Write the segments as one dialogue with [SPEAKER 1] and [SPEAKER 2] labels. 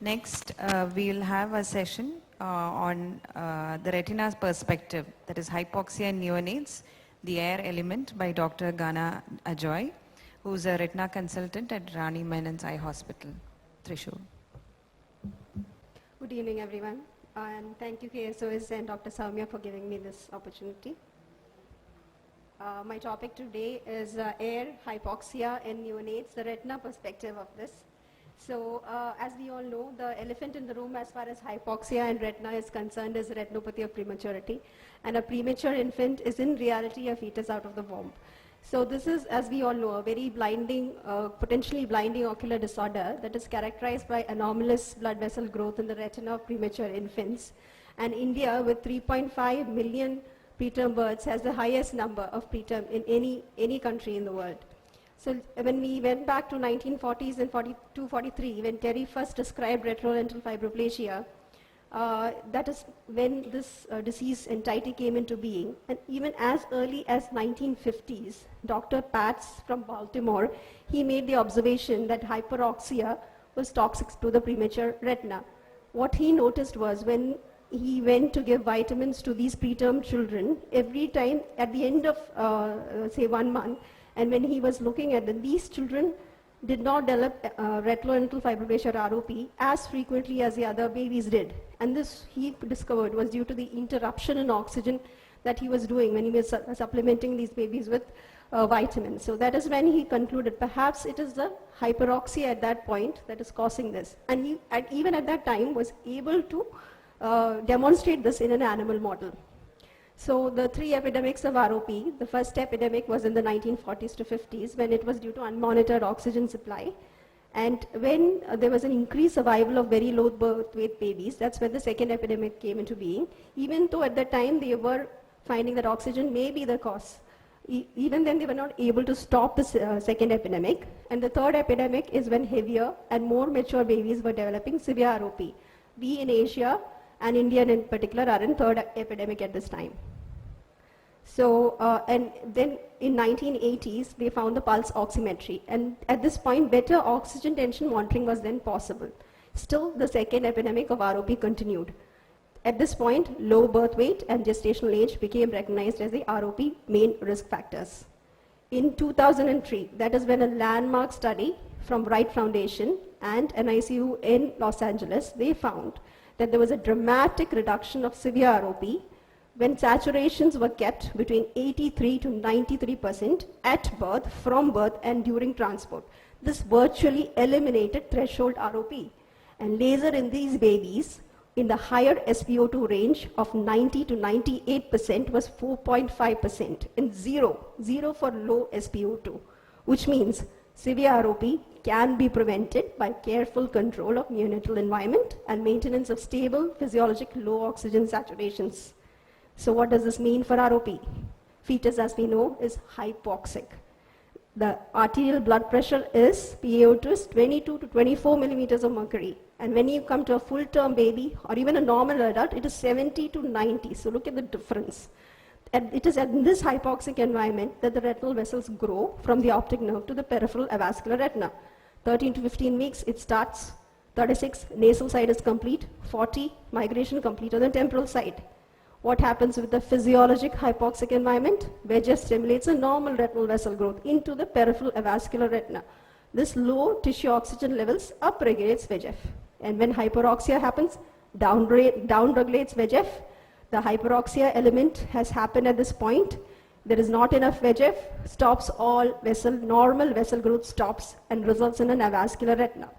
[SPEAKER 1] Next, we'll have a session on the retina's perspective, that is hypoxia in neonates, the air element, by Dr. Ajoy, who's a retina consultant at Rani Menon's Eye Hospital, Thrissur.
[SPEAKER 2] Good evening, everyone, and thank you KSOS and Dr. Soumya for giving me this opportunity. My topic today is air, hypoxia in neonates, the retina perspective of this. So, as we all know, the elephant in the room as far as hypoxia and retina is concerned is retinopathy of prematurity. And a premature infant is in reality a fetus out of the womb. So this is, as we all know, a very blinding, potentially blinding ocular disorder that is characterized by anomalous blood vessel growth in the retina of premature infants. And India, with 3.5 million preterm births, has the highest number of preterm in any country in the world. So when we went back to 1940s and 42-43, when Terry first described retrolental fibroplasia, that is when this disease entity came into being. And even as early as 1950s, Dr. Patz from Baltimore, he made the observation that hyperoxia was toxic to the premature retina. What he noticed was when he went to give vitamins to these preterm children, every time at the end of, say, 1 month, and when he was looking at them, these children did not develop retrolental fibroplasia or ROP as frequently as the other babies did. And this, he discovered, was due to the interruption in oxygen that he was doing when he was supplementing these babies with vitamins. So that is when he concluded perhaps it is the hyperoxia at that point that is causing this. And he, even at that time, was able to demonstrate this in an animal model. So the 3 epidemics of ROP, the first epidemic was in the 1940s to 50s when it was due to unmonitored oxygen supply. And when there was an increased survival of very low birth weight babies, that's when the second epidemic came into being. Even though at that time they were finding that oxygen may be the cause, even then they were not able to stop the second epidemic. And the third epidemic is when heavier and more mature babies were developing severe ROP. We in Asia and India in particular are in third epidemic at this time. So, and then in 1980s, they found the pulse oximetry. And at this point, better oxygen tension monitoring was then possible. Still, the second epidemic of ROP continued. At this point, low birth weight and gestational age became recognized as the ROP main risk factors. In 2003, that is when a landmark study from Wright Foundation and NICU in Los Angeles, they found that there was a dramatic reduction of severe ROP when saturations were kept between 83 to 93% at birth, from birth, and during transport. This virtually eliminated threshold ROP. And laser in these babies in the higher SpO2 range of 90 to 98% was 4.5%, and zero for low SpO2, which means severe ROP can be prevented by careful control of neonatal environment and maintenance of stable physiologic low oxygen saturations. So what does this mean for ROP? Fetus, as we know, is hypoxic. The arterial blood pressure is, PaO2 is 22 to 24 millimeters of mercury. And when you come to a full-term baby or even a normal adult, it is 70 to 90. So look at the difference. And it is in this hypoxic environment that the retinal vessels grow from the optic nerve to the peripheral avascular retina. 13 to 15 weeks, it starts. 36, nasal side is complete. 40, migration complete on the temporal side. What happens with the physiologic hypoxic environment? VEGF stimulates a normal retinal vessel growth into the peripheral avascular retina. This low tissue oxygen levels upregulates VEGF. And when hyperoxia happens, downregulates VEGF. The hyperoxia element has happened at this point. There is not enough VEGF, stops all normal vessel growth stops and results in an avascular retina.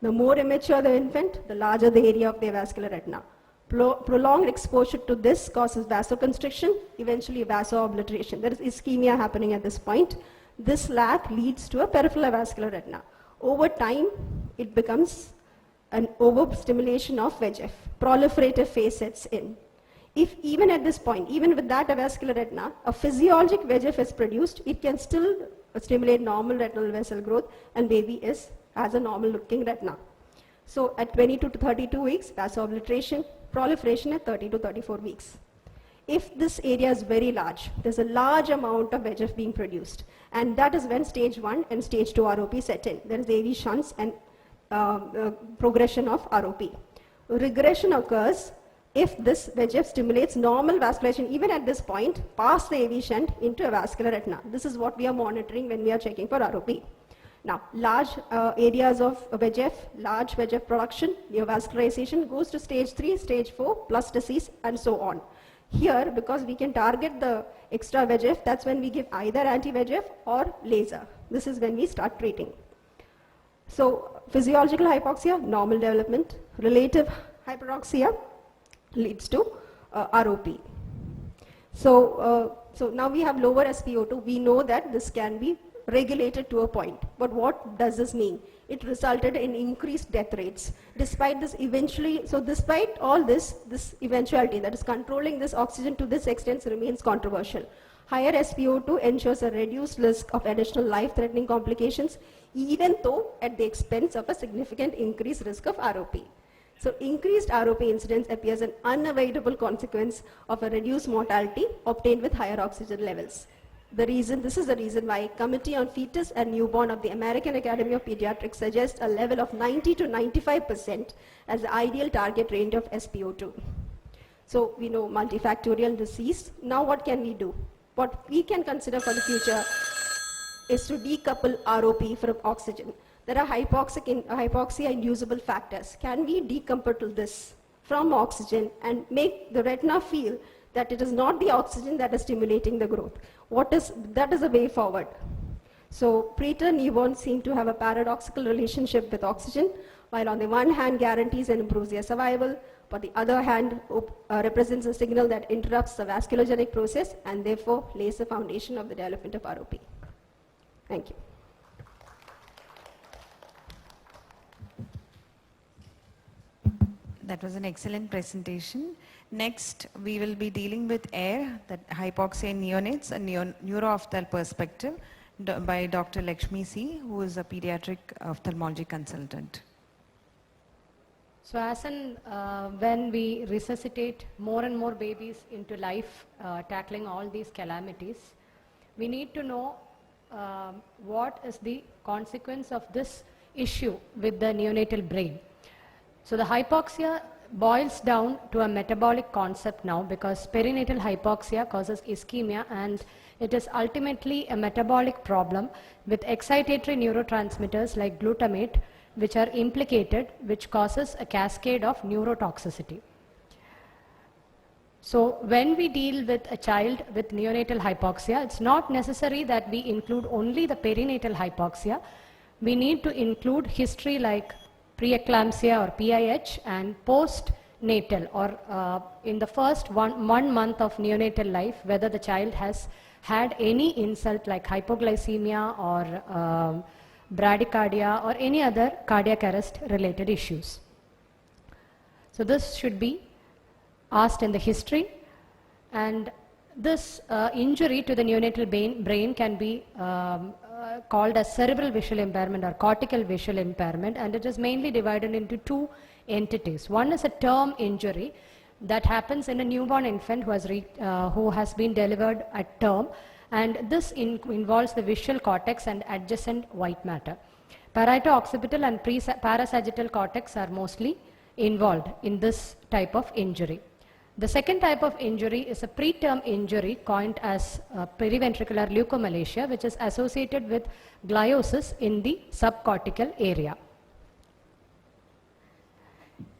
[SPEAKER 2] The more immature the infant, the larger the area of the avascular retina. Prolonged exposure to this causes vasoconstriction, eventually vasoobliteration. There is ischemia happening at this point. This lack leads to a peripheral avascular retina. Over time, it becomes an overstimulation of VEGF. Proliferative phase sets in. If even at this point, even with that avascular retina, a physiologic VEGF is produced, it can still stimulate normal retinal vessel growth and baby has a normal looking retina. So at 22 to 32 weeks, vasoobliteration, proliferation at 30 to 34 weeks. If this area is very large, there's a large amount of VEGF being produced. And that is when stage 1 and stage 2 ROP set in. There is AV shunts, and progression of ROP. Regression occurs if this VEGF stimulates normal vascularization even at this point past the AV shunt into a vascular retina. This is what we are monitoring when we are checking for ROP. Now, large areas of VEGF, large VEGF production, neovascularization goes to stage 3, stage 4, plus disease, and so on. Here, because we can target the extra VEGF, that's when we give either anti-VEGF or laser. This is when we start treating. So, physiological hypoxia, normal development. Relative hyperoxia leads to ROP. So now we have lower SpO2. We know that this can be regulated to a point. But what does this mean? It resulted in increased death rates. Despite this despite all this eventuality, that is controlling this oxygen to this extent remains controversial. Higher SpO2 ensures a reduced risk of additional life-threatening complications, even though at the expense of a significant increased risk of ROP. So increased ROP incidence appears an unavoidable consequence of a reduced mortality obtained with higher oxygen levels. This is the reason why Committee on Fetus and Newborn of the American Academy of Pediatrics suggests a level of 90 to 95% as the ideal target range of SpO2. So we know multifactorial disease. Now what can we do? What we can consider for the future is to decouple ROP from oxygen. There are hypoxia-inducible factors. Can we decouple this from oxygen and make the retina feel that it is not the oxygen that is stimulating the growth? That is the way forward. So preterm newborns seem to have a paradoxical relationship with oxygen, while on the one hand guarantees and improves their survival, but the other hand represents a signal that interrupts the vasculogenic process and therefore lays the foundation of the development of ROP. Thank you.
[SPEAKER 1] That was an excellent presentation. Next, we will be dealing with AIR, that hypoxia in neonates, a neuro-ophthalmic perspective by Dr. Lakshmi C., who is a pediatric ophthalmology consultant.
[SPEAKER 3] So when we resuscitate more and more babies into life, tackling all these calamities, we need to know what is the consequence of this issue with the neonatal brain. So the hypoxia boils down to a metabolic concept now, because perinatal hypoxia causes ischemia, and it is ultimately a metabolic problem with excitatory neurotransmitters like glutamate which are implicated, which causes a cascade of neurotoxicity. So when we deal with a child with neonatal hypoxia, it's not necessary that we include only the perinatal hypoxia. We need to include history like preeclampsia or PIH and postnatal, or in the first one month of neonatal life, whether the child has had any insult like hypoglycemia or bradycardia or any other cardiac arrest related issues. So this should be asked in the history, and this injury to the neonatal brain can be called as cerebral visual impairment or cortical visual impairment, and it is mainly divided into two entities. One is a term injury that happens in a newborn infant who has been delivered at term, and this involves the visual cortex and adjacent white matter. Parieto-occipital and parasagittal cortex are mostly involved in this type of injury. The second type of injury is a preterm injury coined as periventricular leukomalacia, which is associated with gliosis in the subcortical area.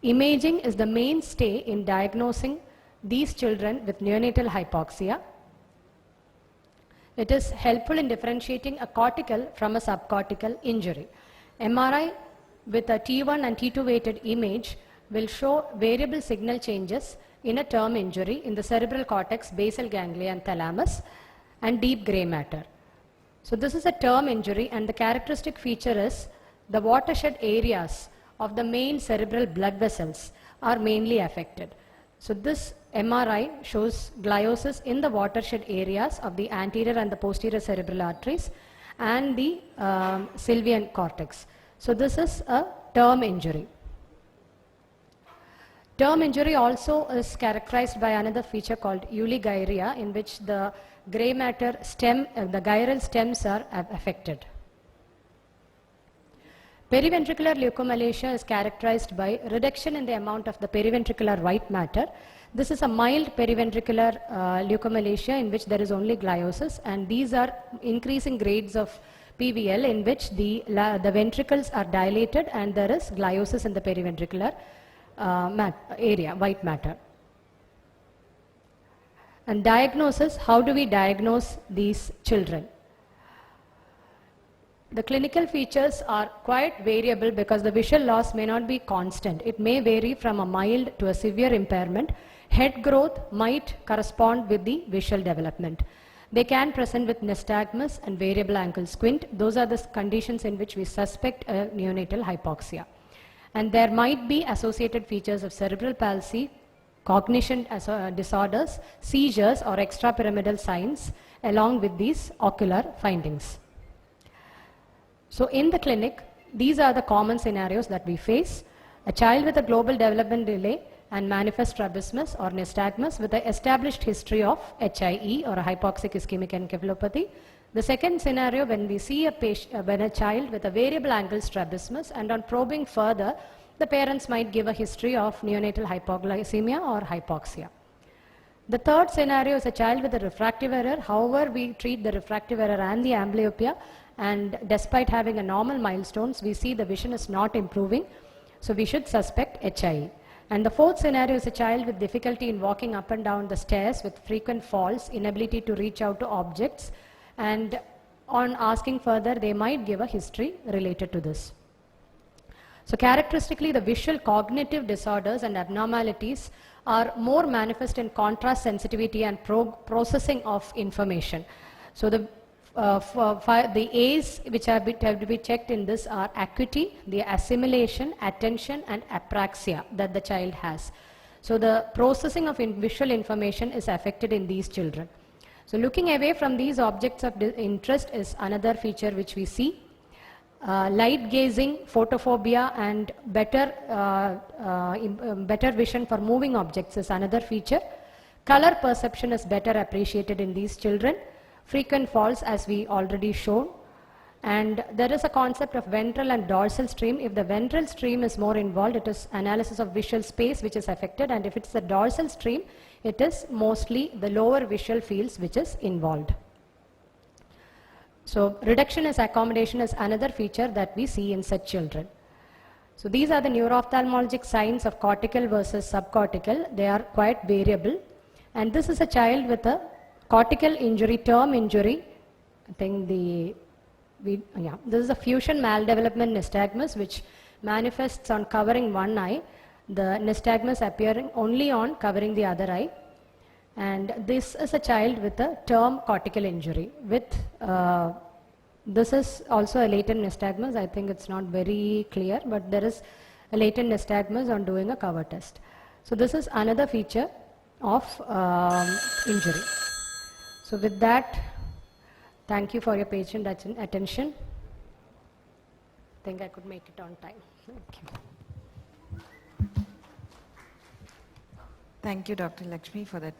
[SPEAKER 3] Imaging is the mainstay in diagnosing these children with neonatal hypoxia. It is helpful in differentiating a cortical from a subcortical injury. MRI with a T1 and T2 weighted image will show variable signal changes in a term injury in the cerebral cortex, basal ganglia and thalamus, and deep gray matter. So this is a term injury, and the characteristic feature is the watershed areas of the main cerebral blood vessels are mainly affected. So this MRI shows gliosis in the watershed areas of the anterior and the posterior cerebral arteries and the sylvian cortex. So this is a term injury. Term injury also is characterized by another feature called eulygyria, in which the gray matter stem, the gyral stems are affected. Periventricular leukomalacia is characterized by reduction in the amount of the periventricular white matter. This is a mild periventricular leukomalacia in which there is only gliosis, and these are increasing grades of PVL in which the ventricles are dilated and there is gliosis in the periventricular area, white matter. And diagnosis, how do we diagnose these children? The clinical features are quite variable because the visual loss may not be constant. It may vary from a mild to a severe impairment. Head growth might correspond with the visual development. They can present with nystagmus and variable ankle squint. Those are the conditions in which we suspect a neonatal hypoxia. And there might be associated features of cerebral palsy, cognition disorders, seizures or extrapyramidal signs along with these ocular findings. So in the clinic, these are the common scenarios that we face. A child with a global development delay and manifest strabismus or nystagmus with an established history of HIE or a hypoxic ischemic encephalopathy. The second scenario, when we see a child with a variable angle strabismus, and on probing further, the parents might give a history of neonatal hypoglycemia or hypoxia. The third scenario is a child with a refractive error. However, we treat the refractive error and the amblyopia, and despite having a normal milestones, we see the vision is not improving, so we should suspect HIE. And the fourth scenario is a child with difficulty in walking up and down the stairs with frequent falls, inability to reach out to objects, and on asking further, they might give a history related to this. So characteristically, the visual cognitive disorders and abnormalities are more manifest in contrast sensitivity and processing of information. So the A's which have to be checked in this are acuity, the assimilation, attention and apraxia that the child has. So the processing of visual information is affected in these children. So looking away from these objects of interest is another feature which we see. Light gazing, photophobia and better vision for moving objects is another feature. Color perception is better appreciated in these children. Frequent falls as we already shown, and there is a concept of ventral and dorsal stream. If the ventral stream is more involved, it is analysis of visual space which is affected, and if it's the dorsal stream, it is mostly the lower visual fields which is involved. So reduction as accommodation is another feature that we see in such children. So these are the neuro-ophthalmologic signs of cortical versus subcortical. They are quite variable, and this is a child with a cortical injury, term injury. I think this is a fusion maldevelopment nystagmus which manifests on covering one eye, the nystagmus appearing only on covering the other eye. And this is a child with a term cortical injury. This is also a latent nystagmus. I think it's not very clear, but there is a latent nystagmus on doing a cover test. So this is another feature of injury. So with that, thank you for your patient attention. I think I could make it on time. Thank you.
[SPEAKER 1] Thank you, Dr. Lakshmi, for that